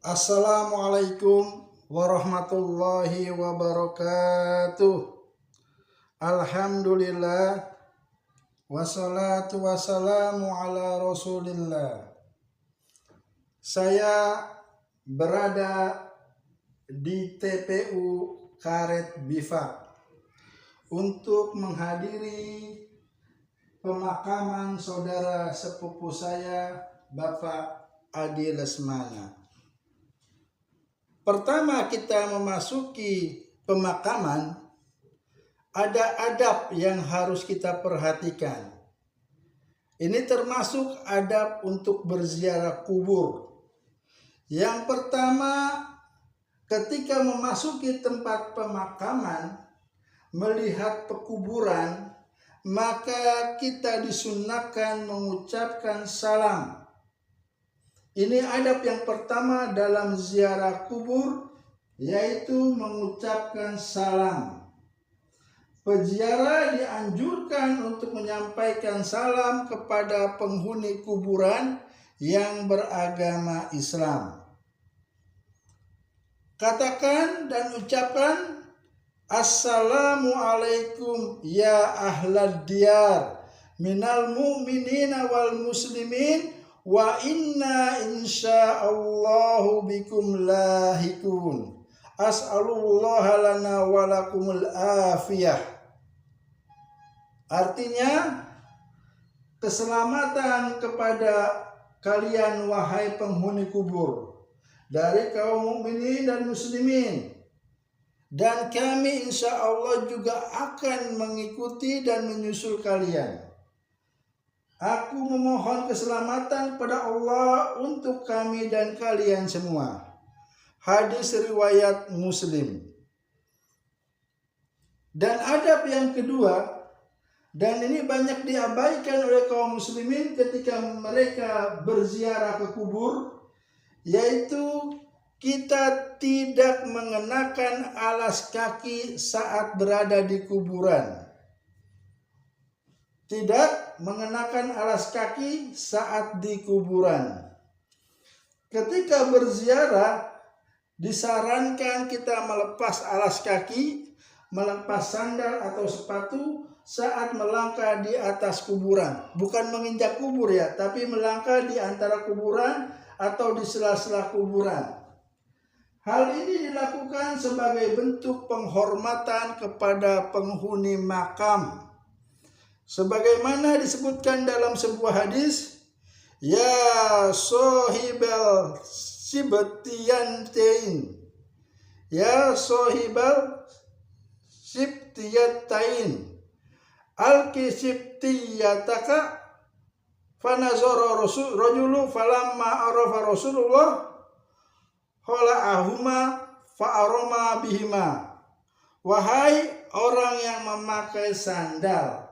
Assalamualaikum warahmatullahi wabarakatuh. Alhamdulillah wassalatu wassalamu ala rasulillah. Saya berada di TPU Karet Bifak untuk menghadiri pemakaman saudara sepupu saya, Bapak Adi Lesmana. Pertama kita memasuki pemakaman, ada adab yang harus kita perhatikan. Ini termasuk adab untuk berziarah kubur. Yang pertama, ketika memasuki tempat pemakaman, melihat pekuburan, maka kita disunahkan mengucapkan salam. Ini adab yang pertama dalam ziarah kubur, yaitu mengucapkan salam. Peziarah dianjurkan untuk menyampaikan salam kepada penghuni kuburan yang beragama Islam. Katakan dan ucapkan, Assalamualaikum ya ahlad diyar minal mu'minina wal muslimin wa inna insyaallahu bikum lahikun. As'alullaha lana walakumul afiyah. Artinya, keselamatan kepada kalian wahai penghuni kubur dari kaum mukminin dan muslimin. Dan kami insya Allah juga akan mengikuti dan menyusul kalian. Aku memohon keselamatan kepada Allah untuk kami dan kalian semua. Hadis riwayat Muslim. Dan adab yang kedua, dan ini banyak diabaikan oleh kaum muslimin ketika mereka berziarah ke kubur, yaitu kita tidak mengenakan alas kaki saat berada di kuburan. Tidak mengenakan alas kaki saat di kuburan. Ketika berziarah, disarankan kita melepas alas kaki, melepas sandal atau sepatu saat melangkah di atas kuburan. Bukan menginjak kubur ya, tapi melangkah di antara kuburan atau di sela-sela kuburan. Hal ini dilakukan sebagai bentuk penghormatan kepada penghuni makam. Sebagaimana disebutkan dalam sebuah hadis, ya sohibal sibtiyantain, ya sohibal sibtiyatain, alki sibtiyataka, fanazara rajulu falamma arafa Rasulullah khala'ahuma fa'arama bihima. Wahai orang yang memakai sandal,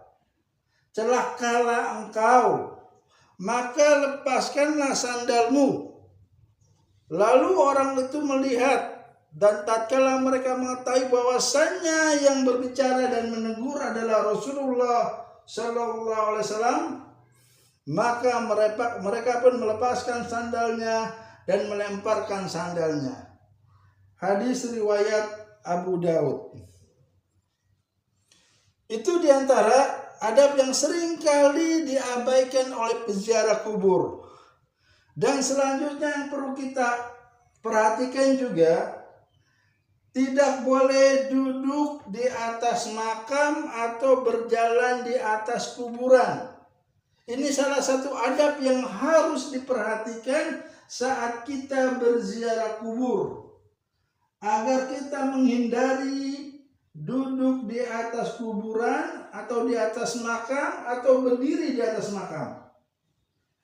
celakalah engkau, maka lepaskanlah sandalmu. Lalu orang itu melihat, dan tatkala mereka mengetahui bahwasannya yang berbicara dan menegur adalah Rasulullah Sallallahu Alaihi Wasallam, maka mereka pun melepaskan sandalnya dan melemparkan sandalnya. Hadis riwayat Abu Daud. Itu diantara adab yang sering kali diabaikan oleh peziarah kubur. Dan selanjutnya yang perlu kita perhatikan juga, tidak boleh duduk di atas makam atau berjalan di atas kuburan. Ini salah satu adab yang harus diperhatikan saat kita berziarah kubur, agar kita menghindari duduk di atas kuburan atau di atas makam atau berdiri di atas makam.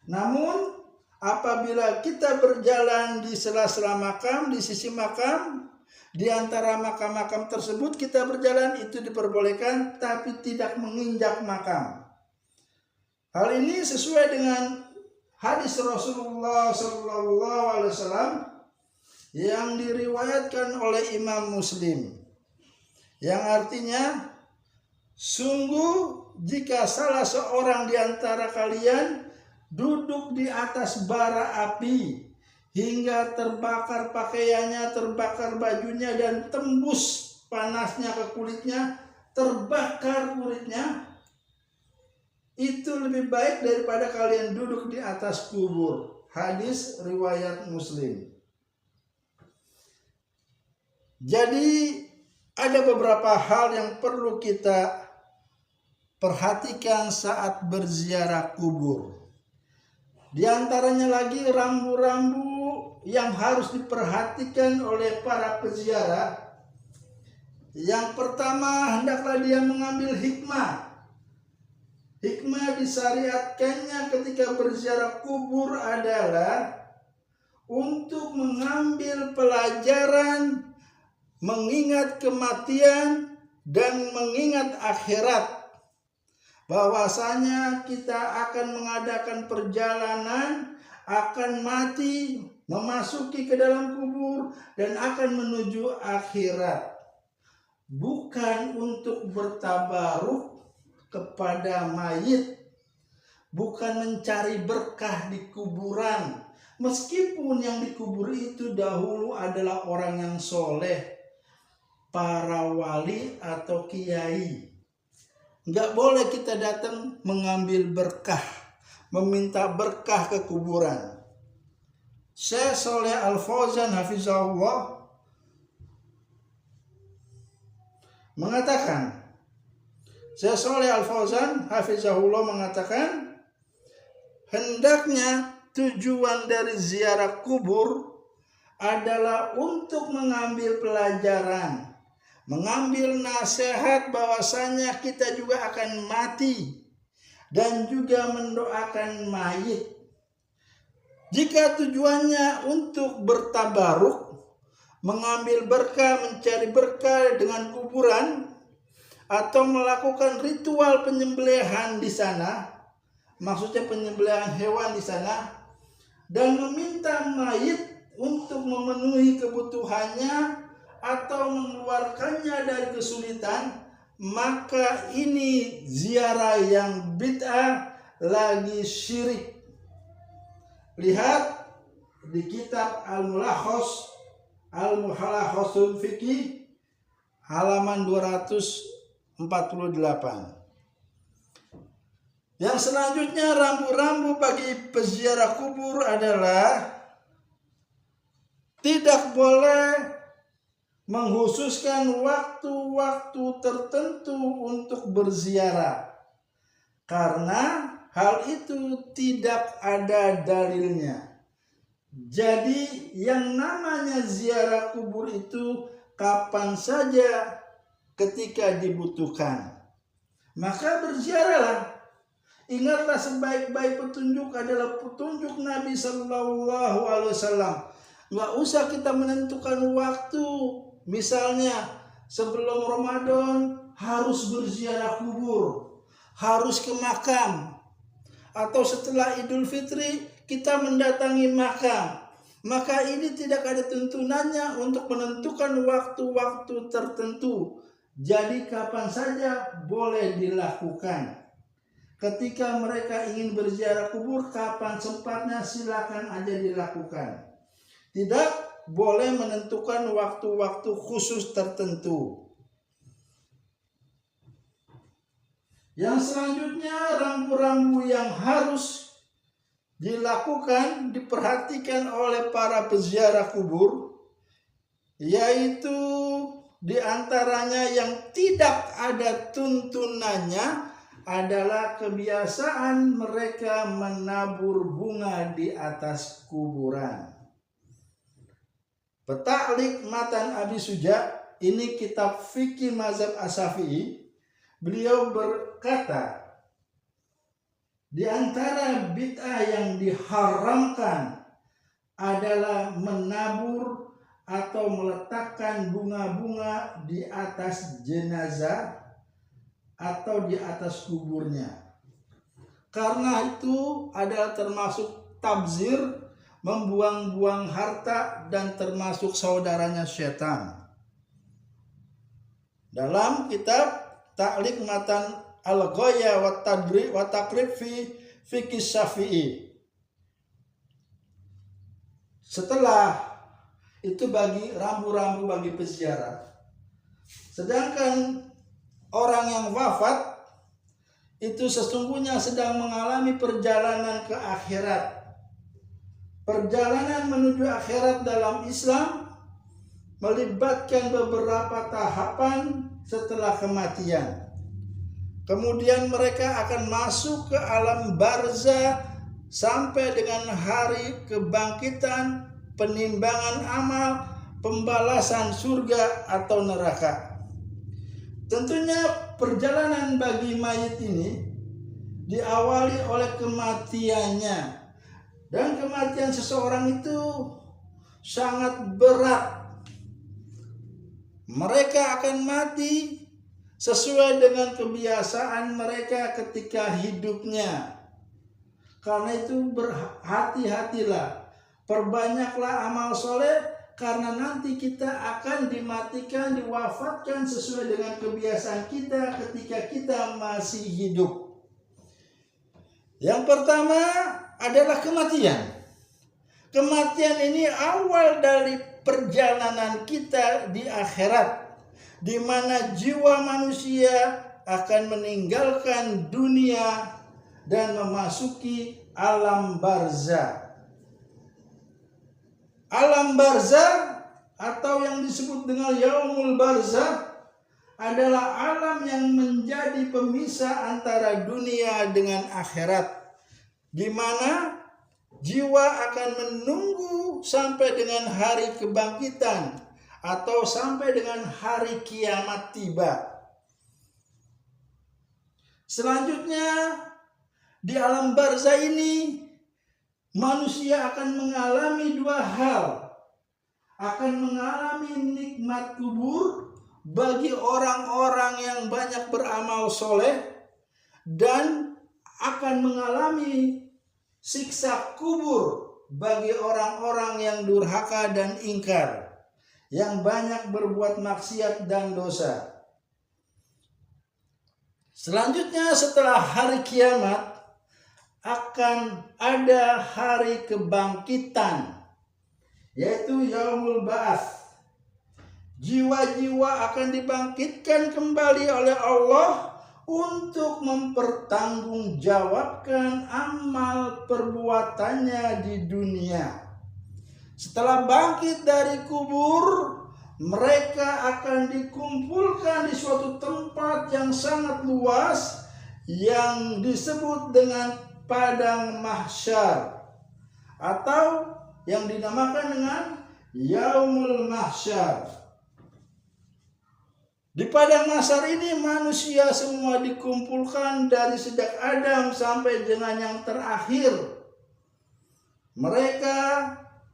Namun apabila kita berjalan di sela-sela makam, di sisi makam, di antara makam-makam tersebut kita berjalan, itu diperbolehkan, tapi tidak menginjak makam. Hal ini sesuai dengan hadis Rasulullah SAW yang diriwayatkan oleh Imam Muslim, yang artinya, sungguh jika salah seorang di antara kalian duduk di atas bara api hingga terbakar pakaiannya, terbakar bajunya, dan tembus panasnya ke kulitnya, terbakar kulitnya, itu lebih baik daripada kalian duduk di atas kubur. Hadis riwayat Muslim. Jadi ada beberapa hal yang perlu kita perhatikan saat berziarah kubur. Di antaranya lagi rambu-rambu yang harus diperhatikan oleh para peziarah. Yang pertama, hendaklah dia mengambil hikmah. Hikmah disyariatkannya ketika berziarah kubur adalah untuk mengambil pelajaran, mengingat kematian dan mengingat akhirat. Bahwasanya kita akan mengadakan perjalanan, akan mati, memasuki ke dalam kubur, dan akan menuju akhirat. Bukan untuk bertabaruk kepada mayit, bukan mencari berkah di kuburan. Meskipun yang dikubur itu dahulu adalah orang yang soleh, para wali atau kiai. Nggak boleh kita datang mengambil berkah, meminta berkah ke kuburan. Syekh Shalih Al Fauzan hafizahullah mengatakan, Syekh Shalih Al Fauzan hafizahullah mengatakan, hendaknya tujuan dari ziarah kubur adalah untuk mengambil pelajaran, mengambil nasihat bahwasanya kita juga akan mati, dan juga mendoakan mayit. Jika tujuannya untuk bertabaruk, mengambil berkah, mencari berkah dengan kuburan, atau melakukan ritual penyembelihan di sana, maksudnya penyembelihan hewan di sana, dan meminta mayit untuk memenuhi kebutuhannya atau mengeluarkannya dari kesulitan, maka ini ziarah yang bid'ah, lagi syirik. Lihat di kitab Al-Mulakhasul Fiqih halaman 248. Yang selanjutnya, rambu-rambu bagi peziarah kubur adalah tidak boleh menghususkan waktu-waktu tertentu untuk berziarah, karena hal itu tidak ada dalilnya. Jadi yang namanya ziarah kubur itu kapan saja ketika dibutuhkan, maka berziarahlah. Ingatlah, sebaik-baik petunjuk adalah petunjuk Nabi Sallallahu Alaihi Wasallam. Nggak usah kita menentukan waktu. Misalnya sebelum Ramadan harus berziarah kubur, harus ke makam, atau setelah Idul Fitri kita mendatangi makam. Maka ini tidak ada tuntunannya untuk menentukan waktu-waktu tertentu. Jadi kapan saja boleh dilakukan. Ketika mereka ingin berziarah kubur, kapan sempatnya silakan aja dilakukan. Tidak boleh menentukan waktu-waktu khusus tertentu. Yang selanjutnya, rambu-rambu yang harus dilakukan, diperhatikan oleh para peziarah kubur, yaitu diantaranya yang tidak ada tuntunannya adalah kebiasaan mereka menabur bunga di atas kuburan. Peta'liq Matan Abi Suja, ini kitab fikih mazhab As-Syafi'i. Beliau berkata, di antara bid'ah yang diharamkan adalah menabur atau meletakkan bunga-bunga di atas jenazah atau di atas kuburnya. Karena itu adalah termasuk tabzir, membuang-buang harta, dan termasuk saudaranya setan. Dalam kitab Ta'liq Matan Al-Ghaya wa Taqrib fi Fiqh Syafi'i, setelah itu bagi rambu-rambu bagi peziarah. Sedangkan orang yang wafat itu sesungguhnya sedang mengalami perjalanan ke akhirat. Perjalanan menuju akhirat dalam Islam melibatkan beberapa tahapan setelah kematian. Kemudian mereka akan masuk ke alam barzah sampai dengan hari kebangkitan, penimbangan amal, pembalasan surga atau neraka. Tentunya perjalanan bagi mayit ini diawali oleh kematiannya. Dan kematian seseorang itu sangat berat. Mereka akan mati sesuai dengan kebiasaan mereka ketika hidupnya. Karena itu berhati-hatilah, perbanyaklah amal soleh, karena nanti kita akan dimatikan, diwafatkan sesuai dengan kebiasaan kita ketika kita masih hidup. Yang pertama adalah kematian. Kematian ini awal dari perjalanan kita di akhirat, di mana jiwa manusia akan meninggalkan dunia dan memasuki alam barzah. Alam barzah atau yang disebut dengan yaumul barzah adalah alam yang menjadi pemisah antara dunia dengan akhirat, di mana jiwa akan menunggu sampai dengan hari kebangkitan atau sampai dengan hari kiamat tiba. Selanjutnya, di alam barzah ini manusia akan mengalami dua hal. Akan mengalami nikmat kubur bagi orang-orang yang banyak beramal soleh, dan akan mengalami siksa kubur bagi orang-orang yang durhaka dan ingkar, yang banyak berbuat maksiat dan dosa. Selanjutnya, setelah hari kiamat akan ada hari kebangkitan, yaitu yaumul ba'ats. Jiwa-jiwa akan dibangkitkan kembali oleh Allah untuk mempertanggungjawabkan amal perbuatannya di dunia. Setelah bangkit dari kubur, mereka akan dikumpulkan di suatu tempat yang sangat luas yang disebut dengan padang mahsyar, atau yang dinamakan dengan yaumul mahsyar. Di padang mahsyar ini manusia semua dikumpulkan dari sejak Adam sampai dengan yang terakhir. Mereka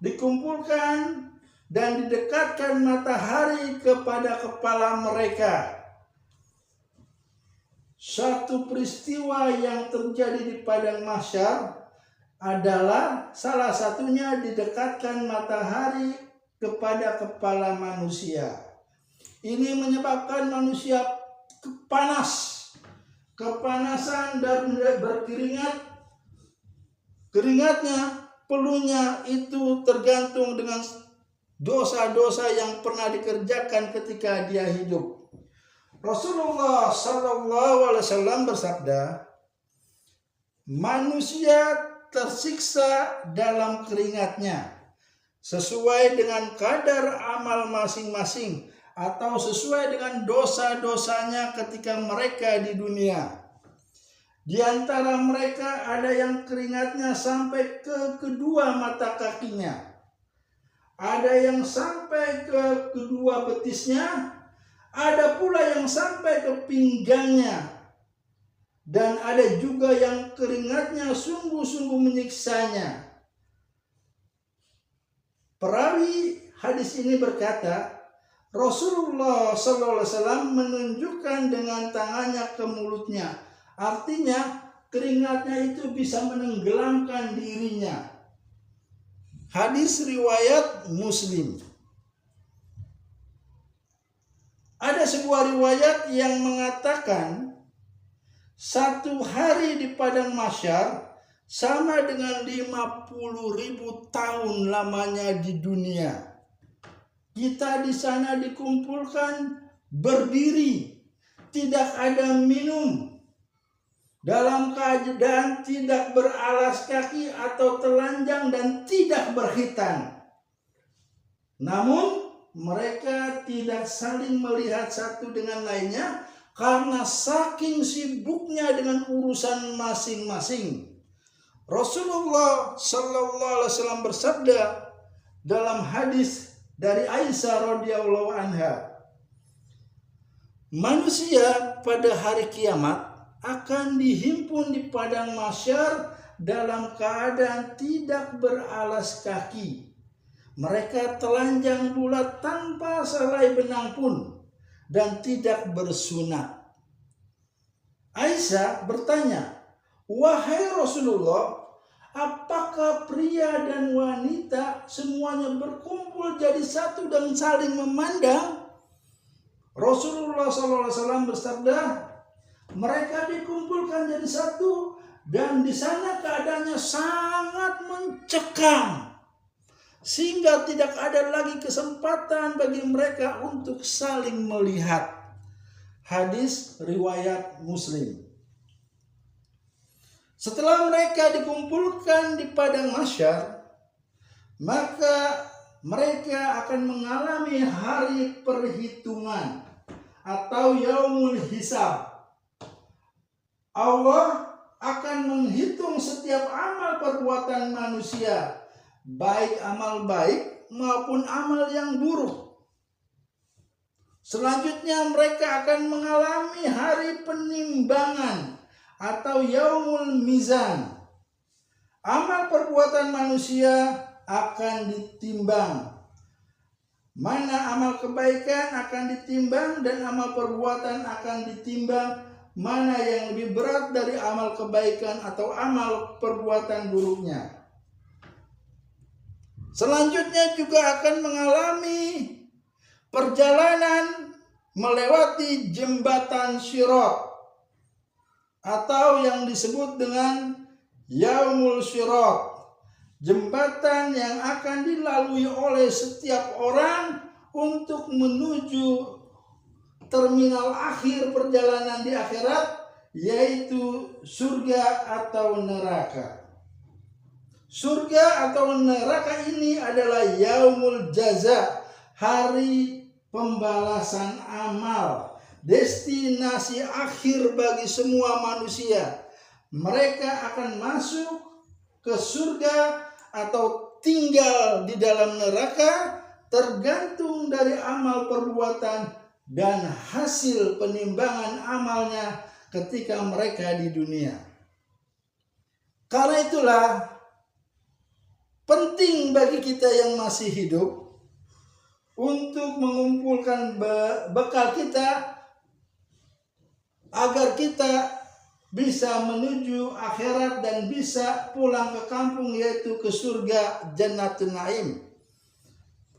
dikumpulkan dan didekatkan matahari kepada kepala mereka. Satu peristiwa yang terjadi di padang mahsyar adalah salah satunya didekatkan matahari kepada kepala manusia. Ini menyebabkan manusia panas, kepanasan dan berkeringat. Keringatnya, peluhnya itu tergantung dengan dosa-dosa yang pernah dikerjakan ketika dia hidup. Rasulullah SAW bersabda, manusia tersiksa dalam keringatnya sesuai dengan kadar amal masing-masing atau sesuai dengan dosa-dosanya ketika mereka di dunia. Di antara mereka ada yang keringatnya sampai ke kedua mata kakinya, ada yang sampai ke kedua betisnya, ada pula yang sampai ke pinggangnya, dan ada juga yang keringatnya sungguh-sungguh menyiksanya. Perawi hadis ini berkata, Rasulullah SAW menunjukkan dengan tangannya ke mulutnya. Artinya keringatnya itu bisa menenggelamkan dirinya. Hadis riwayat Muslim. Ada sebuah riwayat yang mengatakan satu hari di padang mahsyar sama dengan 50.000 tahun lamanya di dunia. Kita di sana dikumpulkan berdiri, tidak ada minum, dalam keadaan tidak beralas kaki atau telanjang dan tidak berkhitan. Namun mereka tidak saling melihat satu dengan lainnya karena saking sibuknya dengan urusan masing-masing. Rasulullah sallallahu alaihi wasallam bersabda dalam hadis dari Aisyah radhiyallahu anha, manusia pada hari kiamat akan dihimpun di padang mahsyar dalam keadaan tidak beralas kaki. Mereka telanjang bulat tanpa selai benang pun dan tidak bersunat. Aisyah bertanya, "Wahai Rasulullah, apakah pria dan wanita semuanya berkumpul jadi satu dan saling memandang?" Rasulullah SAW bersabda, mereka dikumpulkan jadi satu dan di sana keadaannya sangat mencekam sehingga tidak ada lagi kesempatan bagi mereka untuk saling melihat. Hadis riwayat Muslim. Setelah mereka dikumpulkan di padang mahsyar, maka mereka akan mengalami hari perhitungan atau yaumul hisab. Allah akan menghitung setiap amal perbuatan manusia, baik amal baik maupun amal yang buruk. Selanjutnya mereka akan mengalami hari penimbangan atau yaumul mizan. Amal perbuatan manusia akan ditimbang. Mana amal kebaikan akan ditimbang dan amal perbuatan akan ditimbang. Mana yang lebih berat dari amal kebaikan atau amal perbuatan buruknya. Selanjutnya juga akan mengalami perjalanan melewati jembatan Sirat atau yang disebut dengan Yaumul Sirat. Jembatan yang akan dilalui oleh setiap orang untuk menuju terminal akhir perjalanan di akhirat, yaitu surga atau neraka. Surga atau neraka ini adalah yaumul jaza, hari pembalasan amal, destinasi akhir bagi semua manusia. Mereka akan masuk ke surga atau tinggal di dalam neraka tergantung dari amal perbuatan dan hasil penimbangan amalnya ketika mereka di dunia. Karena itulah penting bagi kita yang masih hidup untuk mengumpulkan bekal kita agar kita bisa menuju akhirat dan bisa pulang ke kampung, yaitu ke surga Jannatun Naim.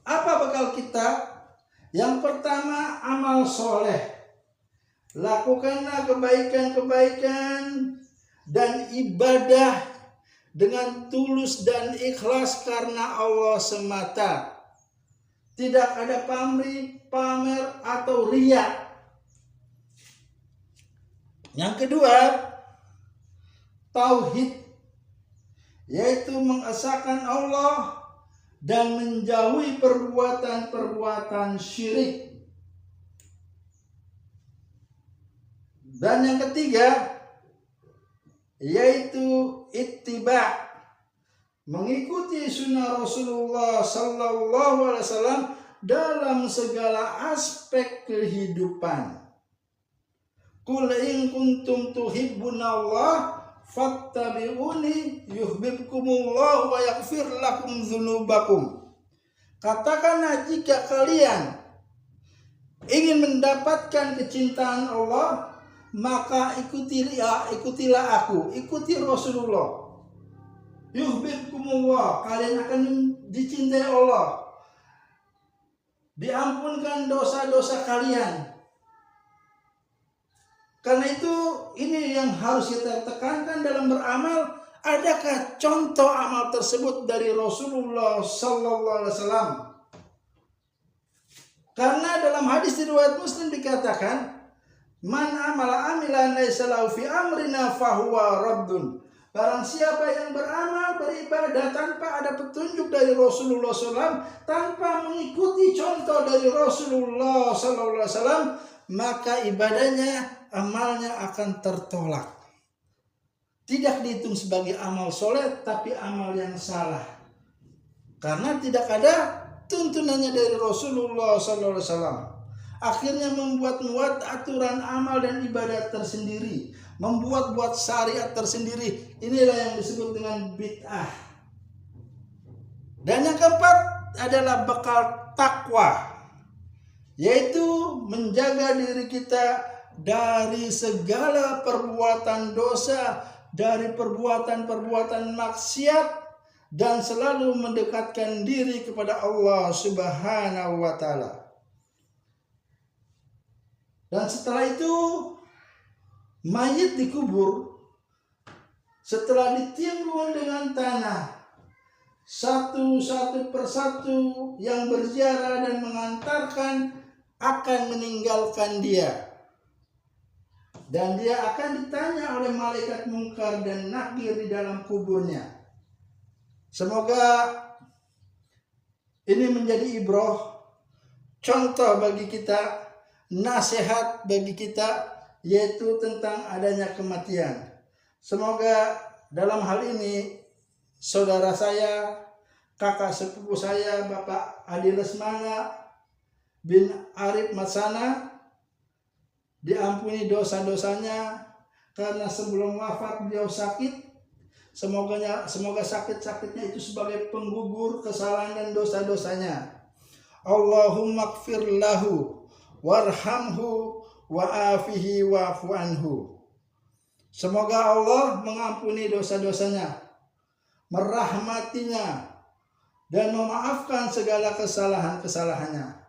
Apa bekal kita? Yang pertama, amal soleh. Lakukanlah kebaikan-kebaikan dan ibadah dengan tulus dan ikhlas karena Allah semata. Tidak ada pamrih, pamer atau riya. Yang kedua, tauhid, yaitu mengesahkan Allah dan menjauhi perbuatan-perbuatan syirik. Dan yang ketiga, yaitu ittiba, mengikuti sunnah Rasulullah sallallahu alaihi wasallam dalam segala aspek kehidupan. Qul in kuntum tuhibbunallah fattabi'uni yuhibbukumullah wa yaghfir lakum dzunubakum. Katakanlah, jika kalian ingin mendapatkan kecintaan Allah, maka ikutilah aku, ikuti Rasulullah. Yuhibbukumullah, kalian akan dicintai Allah, diampunkan dosa-dosa kalian. Karena itu, ini yang harus kita tekankan dalam beramal, adakah contoh amal tersebut dari Rasulullah Sallallahu Alaihi Wasallam? Karena dalam hadis riwayat Muslim dikatakan, man amala amilan laisa lahu fi amrina fahuwa raddun. Barang siapa yang beramal, beribadah tanpa ada petunjuk dari Rasulullah SAW, tanpa mengikuti contoh dari Rasulullah SAW, maka ibadahnya, amalnya akan tertolak. Tidak dihitung sebagai amal soleh, tapi amal yang salah. Karena tidak ada tuntunannya dari Rasulullah SAW. Akhirnya membuat aturan amal dan ibadah tersendiri, membuat syariat tersendiri. Inilah yang disebut dengan bid'ah. Dan yang keempat adalah bekal takwa, yaitu menjaga diri kita dari segala perbuatan dosa, dari perbuatan-perbuatan maksiat, dan selalu mendekatkan diri kepada Allah Subhanahu wa Ta'ala. Dan setelah itu mayit dikubur, setelah ditimbun dengan tanah, satu persatu yang berziarah dan mengantarkan akan meninggalkan dia. Dan dia akan ditanya oleh malaikat mungkar dan nakir di dalam kuburnya. Semoga ini menjadi ibrah, contoh bagi kita, nasihat bagi kita, yaitu tentang adanya kematian. Semoga dalam hal ini saudara saya, kakak sepupu saya, Bapak Adi Lesmana bin Arif Matsana, diampuni dosa-dosanya, karena sebelum wafat beliau sakit. Semoga sakit-sakitnya itu sebagai penggugur kesalahan dan dosa-dosanya. Allahumma gfir lahu warhamhu wa'afihi wa'fu anhu. Semoga Allah mengampuni dosa-dosanya, merahmatinya, dan memaafkan segala kesalahan-kesalahannya.